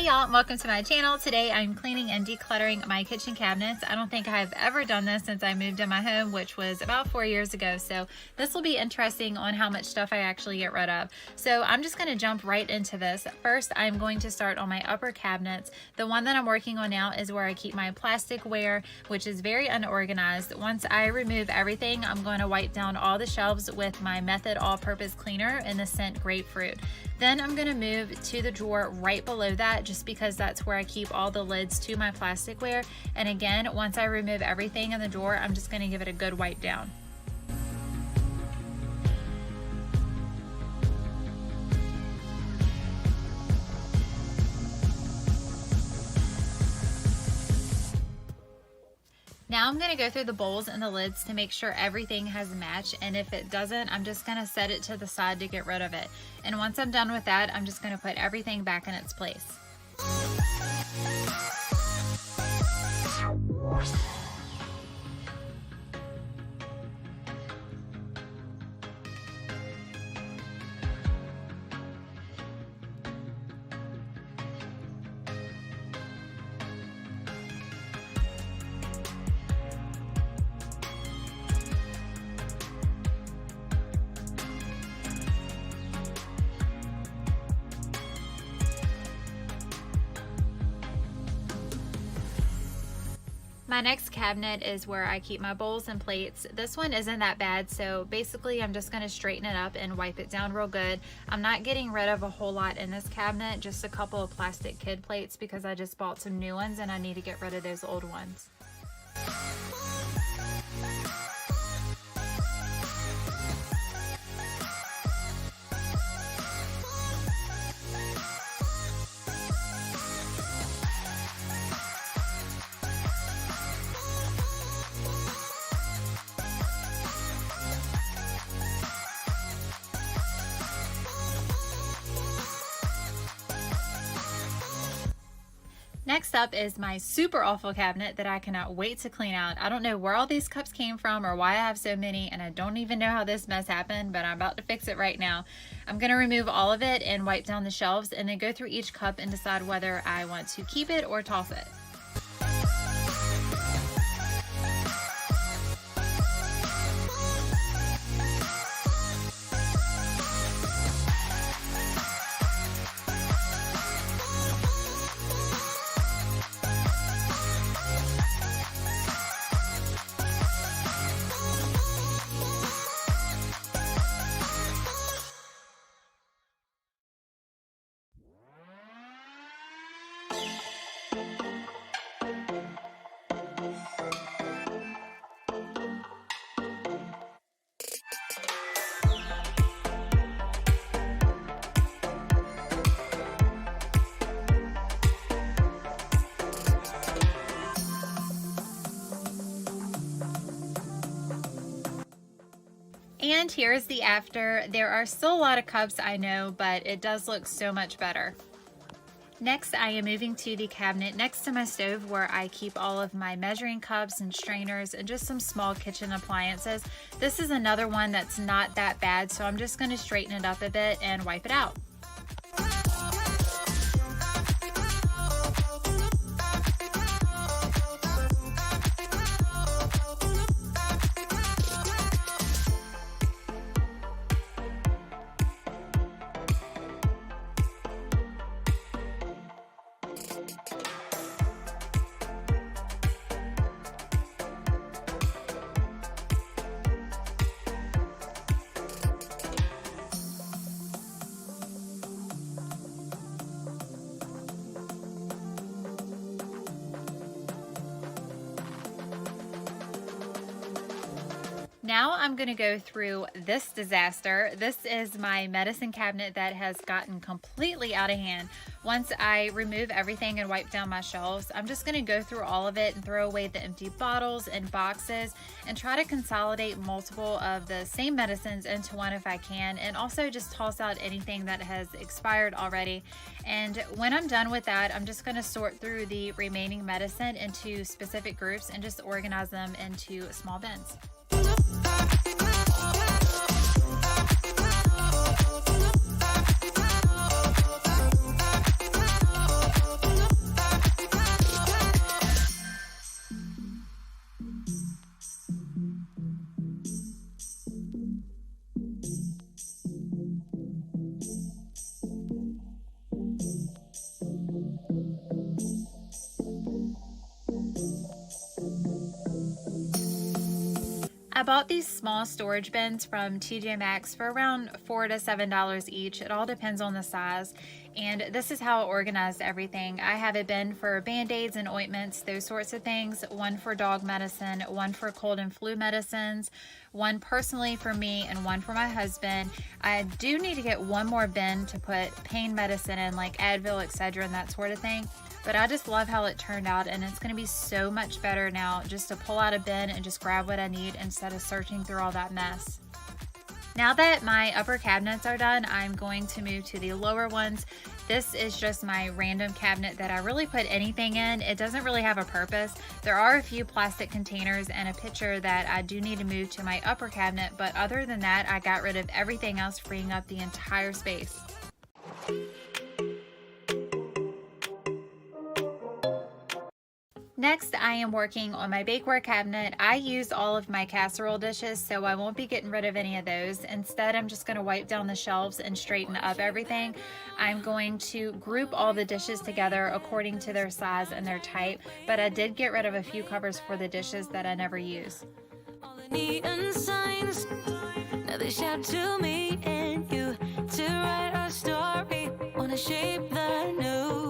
Hey y'all, welcome to my channel. Today I'm cleaning and decluttering my kitchen cabinets. I don't think I've ever done this since I moved in my home, which was about 4 years ago. So this will be interesting on how much stuff I actually get rid of. So I'm just gonna jump right into this. First, I'm going to start on my upper cabinets. The one that I'm working on now is where I keep my plasticware, which is very unorganized. Once I remove everything, I'm going to wipe down all the shelves with my Method all-purpose cleaner in the scent grapefruit. Then I'm gonna move to the drawer right below that, just because that's where I keep all the lids to my plasticware. And again, once I remove everything in the drawer, I'm just gonna give it a good wipe down. Now I'm going to go through the bowls and the lids to make sure everything has matched, and if it doesn't, I'm just going to set it to the side to get rid of it. And once I'm done with that, I'm just going to put everything back in its place. My next cabinet is where I keep my bowls and plates. This one isn't that bad, so basically I'm just going to straighten it up and wipe it down real good. I'm not getting rid of a whole lot in this cabinet, just a couple of plastic kid plates because I just bought some new ones and I need to get rid of those old ones. Next up is my super awful cabinet that I cannot wait to clean out. I don't know where all these cups came from or why I have so many, and I don't even know how this mess happened, but I'm about to fix it right now. I'm going to remove all of it and wipe down the shelves and then go through each cup and decide whether I want to keep it or toss it. And here's the after. There are still a lot of cups, I know, but it does look so much better. Next, I am moving to the cabinet next to my stove where I keep all of my measuring cups and strainers and just some small kitchen appliances. This is another one that's not that bad, so I'm just going to straighten it up a bit and wipe it out. Now I'm going to go through this disaster. This is my medicine cabinet that has gotten completely out of hand. Once I remove everything and wipe down my shelves, I'm just going to go through all of it and throw away the empty bottles and boxes and try to consolidate multiple of the same medicines into one if I can, and also just toss out anything that has expired already. And when I'm done with that, I'm just going to sort through the remaining medicine into specific groups and just organize them into small bins. bought these small storage bins from TJ Maxx for around $4 to $7 each. It all depends on the size. And this is how I organized everything. I have a bin for Band-Aids and ointments, those sorts of things, one for dog medicine, one for cold and flu medicines, one personally for me, and one for my husband. I do need to get one more bin to put pain medicine in, like Advil, Excedrin, and that sort of thing. But I just love how it turned out, and it's going to be so much better now just to pull out a bin and just grab what I need instead of searching through all that mess. Now that my upper cabinets are done, I'm going to move to the lower ones. This is just my random cabinet that I really put anything in. It doesn't really have a purpose. There are a few plastic containers and a pitcher that I do need to move to my upper cabinet, but other than that, I got rid of everything else, freeing up the entire space. Next, I am working on my bakeware cabinet. I used all of my casserole dishes, so I won't be getting rid of any of those. Instead, I'm just going to wipe down the shelves and straighten up everything. I'm going to group all the dishes together according to their size and their type, but I did get rid of a few covers for the dishes that I never use. All the neon signs, now they shout to me and you to write our story, wanna shape the new.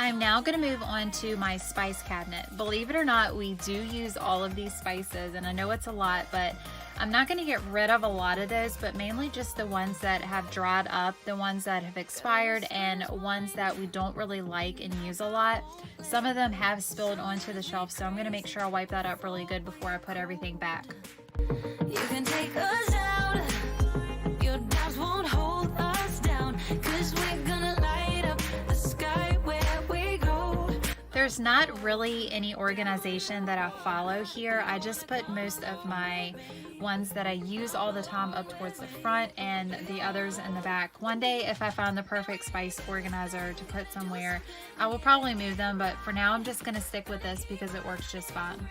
I'm now going to move on to my spice cabinet. Believe it or not, we do use all of these spices, and I know it's a lot, but I'm not going to get rid of a lot of those, but mainly just the ones that have dried up, the ones that have expired, and ones that we don't really like and use a lot. Some of them have spilled onto the shelf, so I'm going to make sure I wipe that up really good before I put everything back. You can take us out, your doubts won't hold us down, 'cause we're gonna light up the sky where we go. There's not really any organization that I follow here. I just put most of my ones that I use all the time up towards the front and the others in the back. One day, if I find the perfect spice organizer to put somewhere, I will probably move them, but for now I'm just gonna stick with this because it works just fine.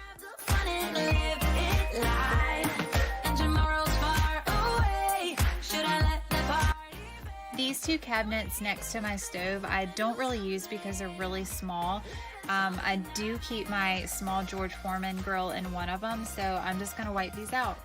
These two cabinets next to my stove I don't really use because they're really small. I do keep my small George Foreman grill in one of them, so I'm just going to wipe these out.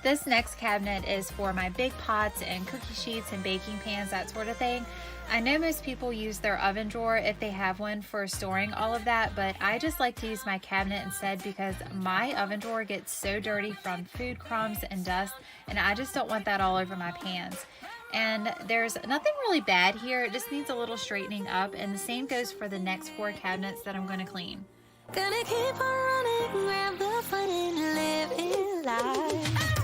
This next cabinet is for my big pots and cookie sheets and baking pans, that sort of thing. I know most people use their oven drawer if they have one for storing all of that, but I just like to use my cabinet instead because my oven drawer gets so dirty from food crumbs and dust, and I just don't want that all over my pans. And there's nothing really bad here, it just needs a little straightening up, and the same goes for the next 4 cabinets that I'm going to clean. Gonna keep on running, grab the fun and live it life.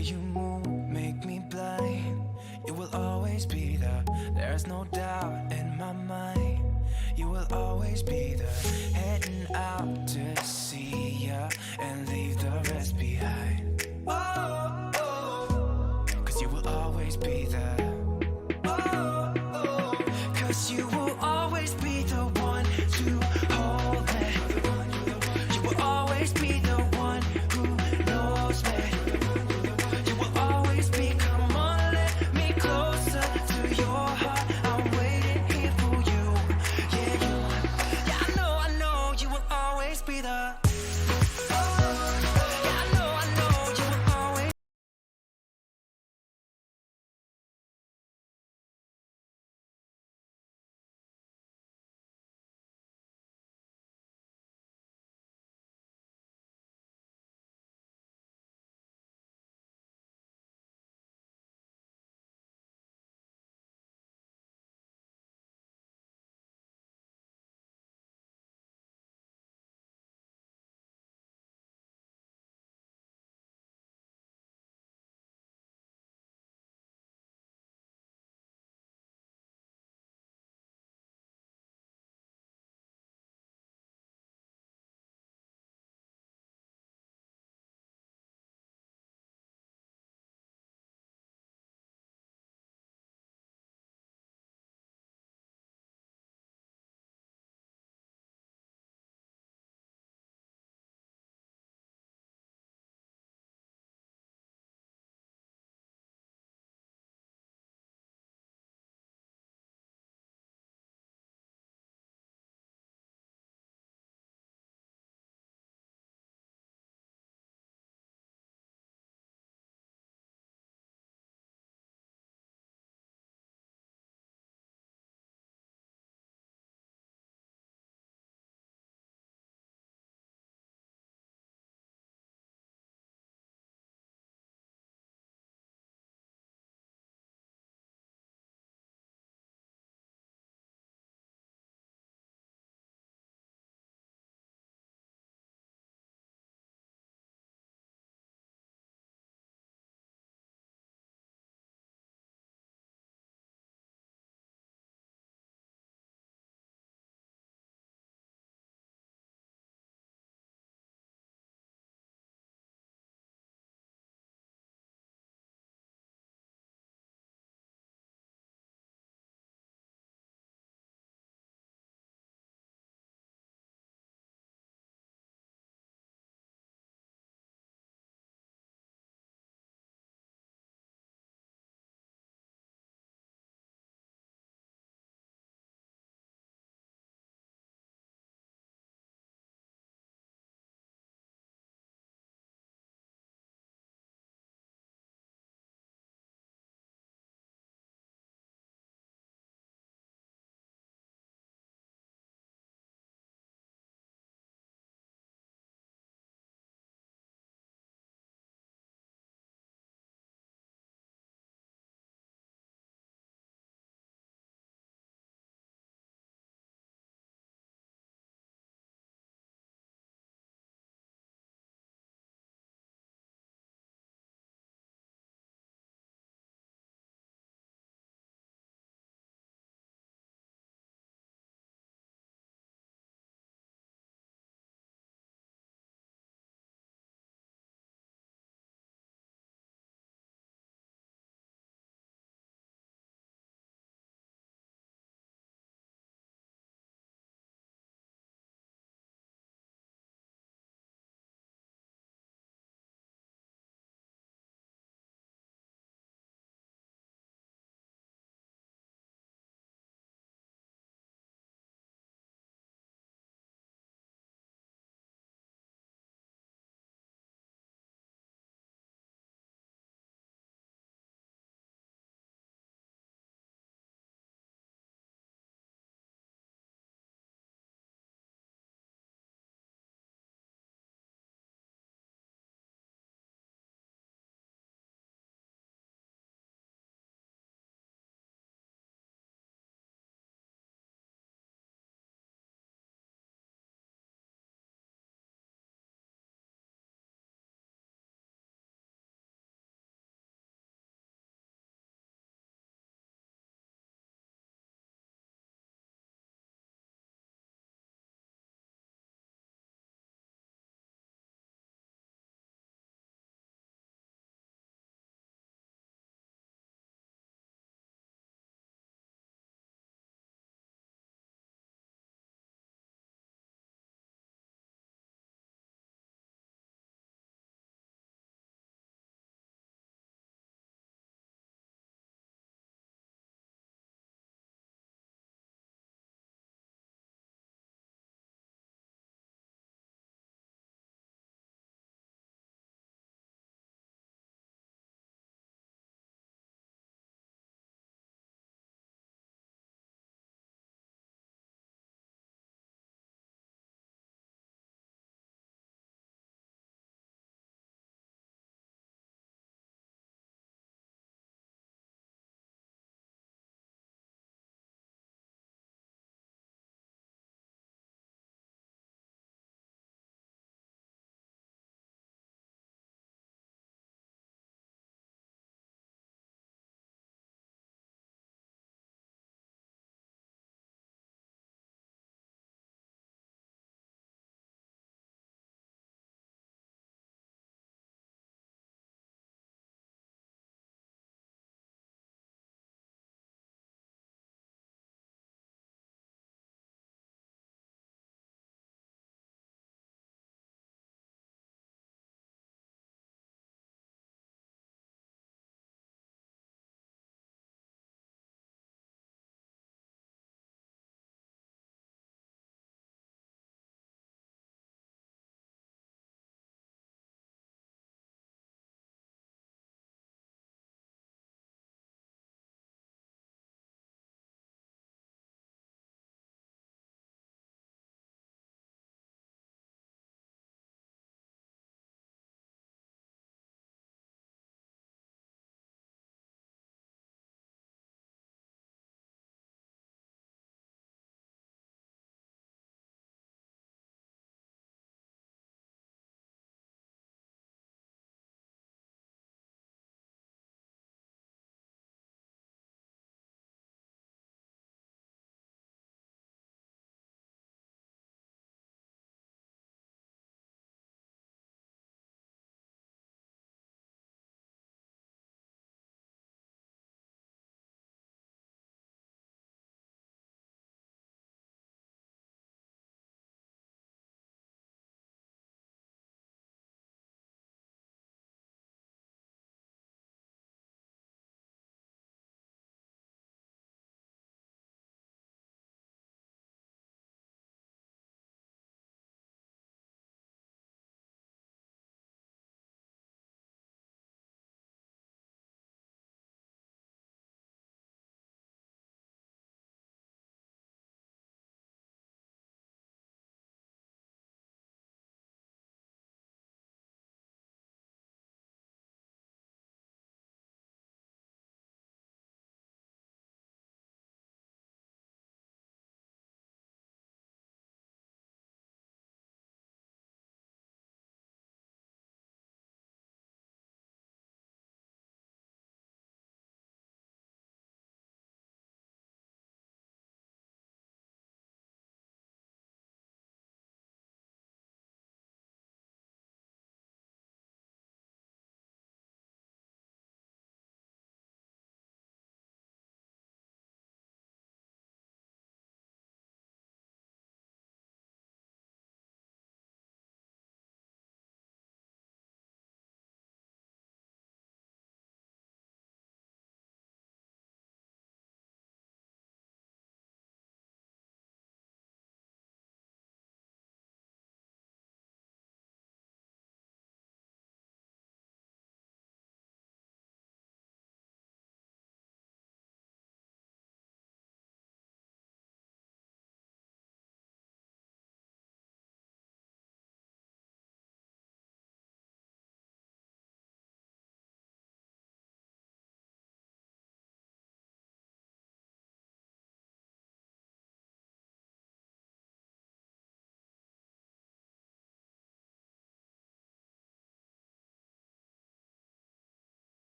You move, make me blind. You will always be there. There's no doubt in my mind. You will always be there. Heading out to sea.